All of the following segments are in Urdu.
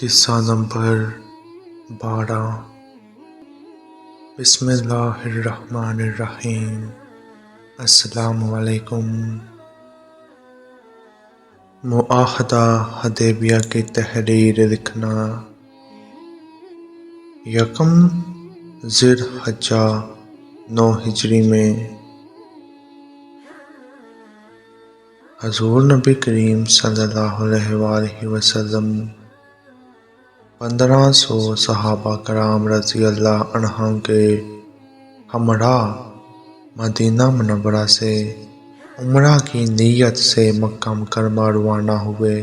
قصہ نمبر 12 بسم اللہ الرحمن الرحیم۔ السلام علیکم۔ معاہدہ حدیبیہ کی تحریر لکھنا۔ یکم ذی الحجہ 9 ہجری میں حضور نبی کریم صلی اللہ علیہ وآلہ وسلم 1500 صحابہ کرام رضی اللہ عنہم کے ہمراہ مدینہ منورہ سے عمرہ کی نیت سے مکہ مکرمہ روانہ ہوئے۔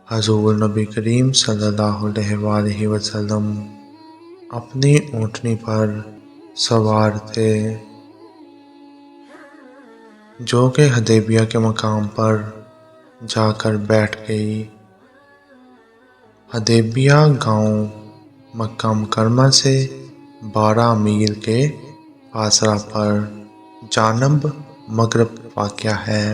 حضور نبی کریم صلی اللہ علیہ وآلہ وسلم اپنی اونٹنی پر سوار تھے جو کہ حدیبیہ کے مقام پر جا کر بیٹھ گئی۔ حدیبیہ گاؤں مکہ مکرمہ سے 12 میل کے فاصلہ پر جانب مغرب واقع ہے۔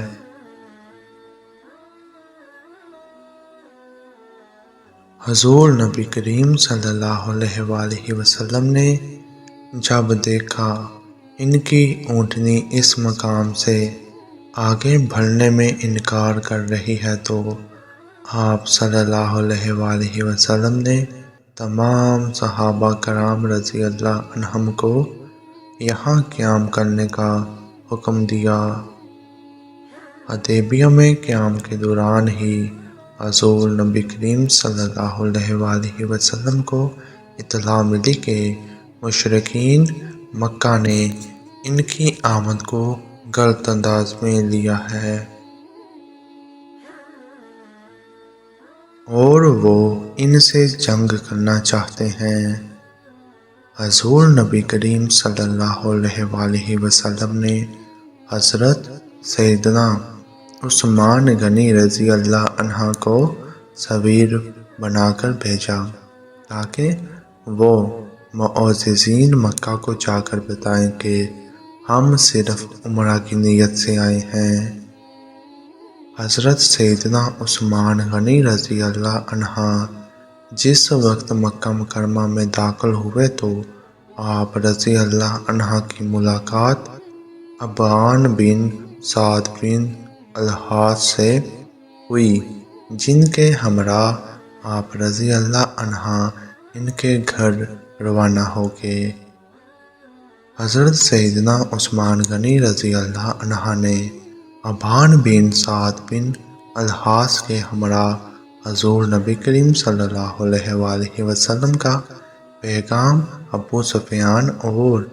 حضور نبی کریم صلی اللہ علیہ وآلہ وسلم نے جب دیکھا ان کی اونٹنی اس مقام سے آگے بڑھنے میں انکار کر رہی ہے تو آپ صلی اللہ علیہ وآلہ وسلم نے تمام صحابہ کرام رضی اللہ عنہم کو یہاں قیام کرنے کا حکم دیا۔ حدیبیہ میں قیام کے دوران ہی حضور نبی کریم صلی اللہ علیہ وآلہ وسلم کو اطلاع ملی کہ مشرکین مکہ نے ان کی آمد کو غلط انداز میں لیا ہے اور وہ ان سے جنگ کرنا چاہتے ہیں۔ حضور نبی کریم صلی اللہ علیہ وآلہ وسلم نے حضرت سیدنا عثمان غنی رضی اللہ عنہ کو سفیر بنا کر بھیجا تاکہ وہ معززین مکہ کو جا کر بتائیں کہ ہم صرف عمرہ کی نیت سے آئے ہیں۔ حضرت سیدنا عثمان غنی رضی اللہ عنہ جس وقت مکہ مکرمہ میں داخل ہوئے تو آپ رضی اللہ عنہ کی ملاقات ابان بن سعد بن الحاص سے ہوئی جن کے ہمراہ آپ رضی اللہ عنہ ان کے گھر روانہ ہو گئے۔ حضرت سیدنا عثمان غنی رضی اللہ عنہ نے ابان بن سعد بن الحاص کے ہمراہ حضور نبی کریم صلی اللہ علیہ وآلہ وسلم کا پیغام ابو سفیان اور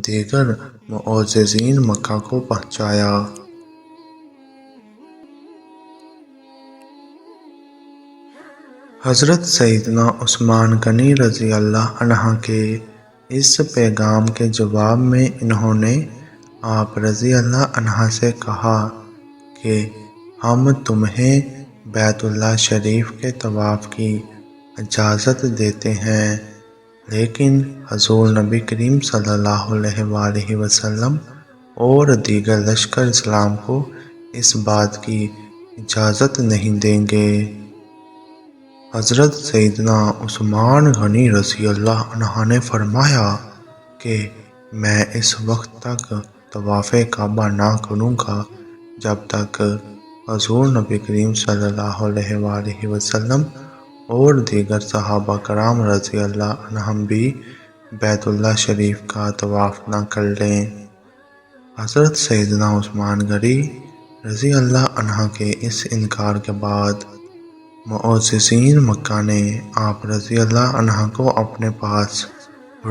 دیگر معززین مکہ کو پہنچایا۔ حضرت سیدنا عثمان غنی رضی اللہ عنہ کے اس پیغام کے جواب میں انہوں نے آپ رضی اللہ عنہ سے کہا کہ ہم تمہیں بیت اللہ شریف کے طواف کی اجازت دیتے ہیں، لیکن حضور نبی کریم صلی اللہ علیہ وآلہ وسلم اور دیگر لشکر اسلام کو اس بات کی اجازت نہیں دیں گے۔ حضرت سیدنا عثمان غنی رضی اللہ عنہ نے فرمایا کہ میں اس وقت تک طواف کعبہ نہ کروں گا جب تک حضور نبی کریم صلی اللہ علیہ وآلہ وسلم اور دیگر صحابہ کرام رضی اللہ عنہم بھی بیت اللہ شریف کا طواف نہ کر لیں۔ حضرت سیدنا عثمان غنی رضی اللہ عنہ کے اس انکار کے بعد معززین مکہ نے آپ رضی اللہ عنہ کو اپنے پاس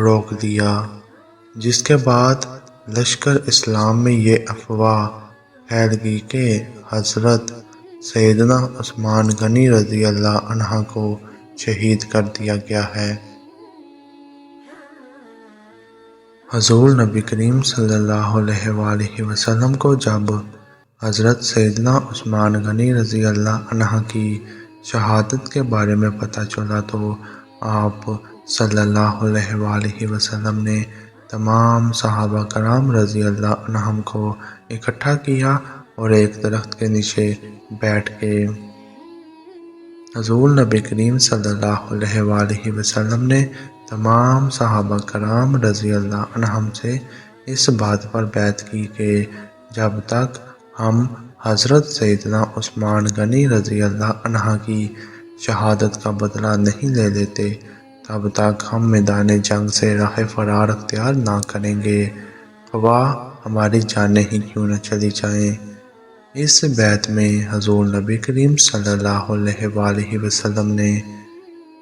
روک دیا، جس کے بعد لشکر اسلام میں یہ افواہ پھیل گئی کہ حضرت سیدنا عثمان غنی رضی اللہ عنہ کو شہید کر دیا گیا ہے۔ حضور نبی کریم صلی اللہ علیہ وآلہ وسلم کو جب حضرت سیدنا عثمان غنی رضی اللہ عنہ کی شہادت کے بارے میں پتہ چلا تو آپ صلی اللہ علیہ وآلہ وسلم نے تمام صحابہ کرام رضی اللہ عنہم کو اکٹھا کیا اور ایک درخت کے نیچے بیٹھ گئے۔ حضور نبی کریم صلی اللہ علیہ وآلہ وسلم نے تمام صحابہ کرام رضی اللہ عنہم سے اس بات پر بیعت کی کہ جب تک ہم حضرت سیدنا عثمان غنی رضی اللہ عنہ کی شہادت کا بدلہ نہیں لے لیتے تب تک ہم میدان جنگ سے راہ فرار اختیار نہ کریں گے، خواہ ہماری جانیں ہی کیوں نہ چلی جائیں۔ اس بیعت میں حضور نبی کریم صلی اللہ علیہ وآلہ وسلم نے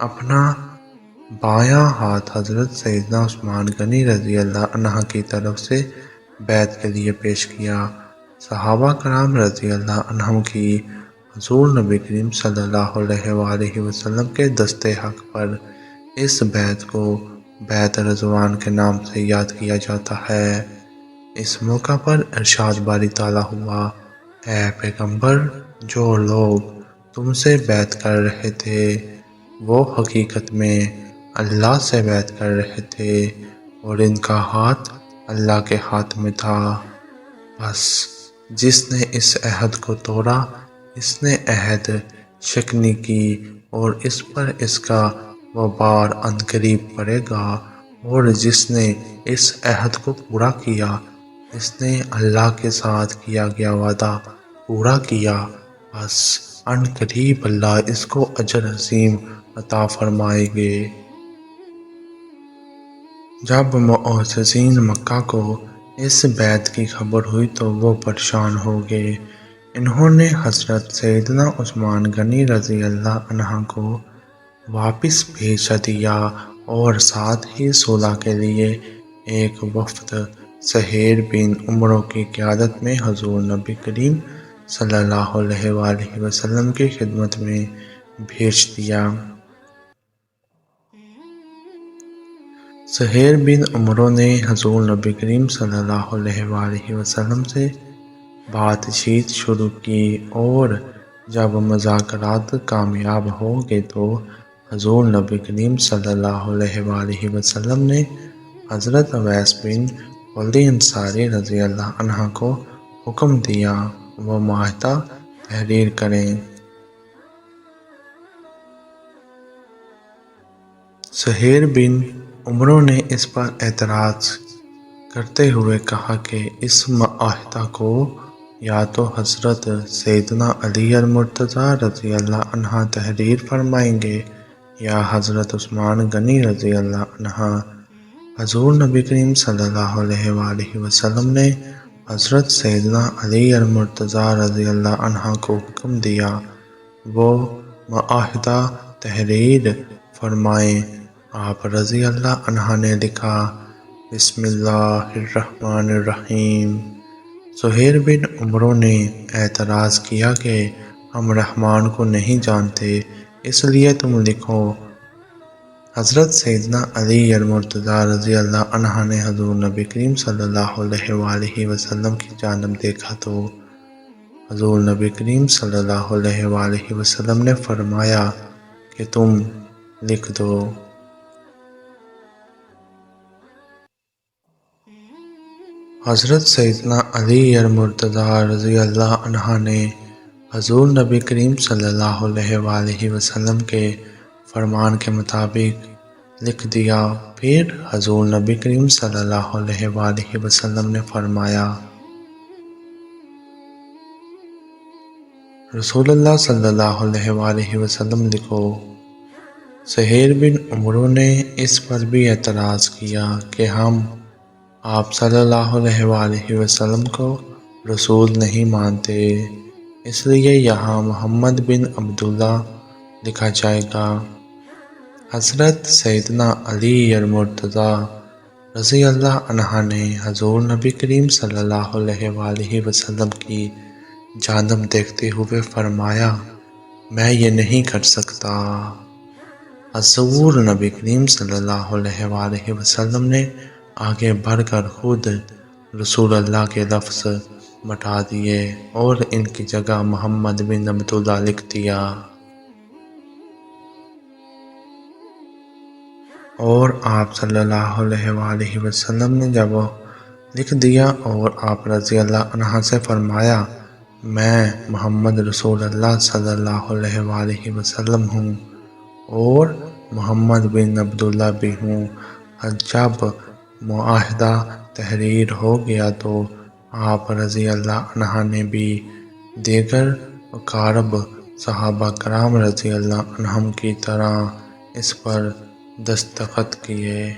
اپنا بایاں ہاتھ حضرت سیدنا عثمان غنی رضی اللہ عنہ کی طرف سے بیعت کے لیے پیش کیا۔ صحابہ کرام رضی اللہ عنہم کی حضور نبی کریم صلی اللہ علیہ وآلہ وسلم کے دست حق پر اس بیعت کو بیعت رضوان کے نام سے یاد کیا جاتا ہے۔ اس موقع پر ارشاد باری تعالیٰ ہوا، اے پیغمبر، جو لوگ تم سے بیعت کر رہے تھے وہ حقیقت میں اللہ سے بیعت کر رہے تھے اور ان کا ہاتھ اللہ کے ہاتھ میں تھا، بس جس نے اس عہد کو توڑا اس نے عہد شکنی کی اور اس پر اس کا وبار عنقریب پڑے گا، اور جس نے اس عہد کو پورا کیا اس نے اللہ کے ساتھ کیا گیا وعدہ پورا کیا، بس عنقریب اللہ اس کو اجر عظیم عطا فرمائیں گے۔ جب معتزین مکہ کو اس بیعت کی خبر ہوئی تو وہ پریشان ہو گئے۔ انہوں نے حضرت سیدنا عثمان غنی رضی اللہ عنہ کو واپس بھیجا دیا اور ساتھ ہی صلح کے لیے ایک وفد سہیل بن عمرو کی قیادت میں حضور نبی کریم صلی اللہ علیہ وآلہ وسلم کی خدمت میں بھیج دیا۔ سہیل بن عمرو نے حضور نبی کریم صلی اللہ علیہ وآلہ وسلم سے بات چیت شروع کی اور جب مذاکرات کامیاب ہو گئے تو حضور نبی کریم صلی اللہ علیہ وآلہ وسلم نے حضرت اویس بن خلد انصاری رضی اللہ عنہ کو حکم دیا وہ معاہدہ تحریر کریں۔ سہیل بن عمرو نے اس پر اعتراض کرتے ہوئے کہا کہ اس معاہدہ کو یا تو حضرت سیدنا علی المرتضیٰ رضی اللہ عنہ تحریر فرمائیں گے یا حضرت عثمان غنی رضی اللہ عنہ۔ حضور نبی کریم صلی اللہ علیہ وآلہ وسلم نے حضرت سیدنا علی المرتضیٰ رضی اللہ عنہ کو حکم دیا وہ معاہدہ تحریر فرمائیں۔ آپ رضی اللہ عنہ نے لکھا، بسم اللہ الرحمن الرحیم۔ سہیل بن عمرو نے اعتراض کیا کہ ہم رحمان کو نہیں جانتے، اس لیے تم لکھو۔ حضرت سیدنا علی المرتضیٰ رضی اللہ عنہ نے حضور نبی کریم صلی اللہ علیہ وآلہ وسلم کی جانب دیکھا تو حضور نبی کریم صلی اللہ علیہ وآلہ وسلم نے فرمایا کہ تم لکھ دو۔ حضرت سیدنا علی المرتضیٰ رضی اللہ عنہ نے حضور نبی کریم صلی اللہ علیہ وآلہ وسلم کے فرمان کے مطابق لکھ دیا۔ پھر حضور نبی کریم صلی اللہ علیہ وآلہ وسلم نے فرمایا، رسول اللہ صلی اللہ علیہ وآلہ وسلم لکھو۔ سہیل بن عمرو نے اس پر بھی اعتراض کیا کہ ہم آپ صلی اللہ علیہ وآلہ وسلم کو رسول نہیں مانتے، اس لیے یہاں محمد بن عبداللہ لکھا جائے گا۔ حضرت سیدنا علی المرتضیٰ رضی اللہ عنہ نے حضور نبی کریم صلی اللہ علیہ وآلہ وسلم کی جانب دیکھتے ہوئے فرمایا، میں یہ نہیں کر سکتا۔ حضور نبی کریم صلی اللہ علیہ وآلہ وسلم نے آگے بڑھ کر خود رسول اللہ کے لفظ مٹا دیے اور ان کی جگہ محمد بن عبداللہ لکھ دیا۔ اور آپ صلی اللہ علیہ وآلہ وسلم نے جب لکھ دیا اور آپ رضی اللہ عنہ سے فرمایا، میں محمد رسول اللہ صلی اللہ علیہ وآلہ وسلم ہوں اور محمد بن عبداللہ بھی ہوں۔ جب معاہدہ تحریر ہو گیا تو آپ رضی اللہ عنہ نے بھی دیگر اقارب صحابہ کرام رضی اللہ عنہم کی طرح اس پر دستخط کیے۔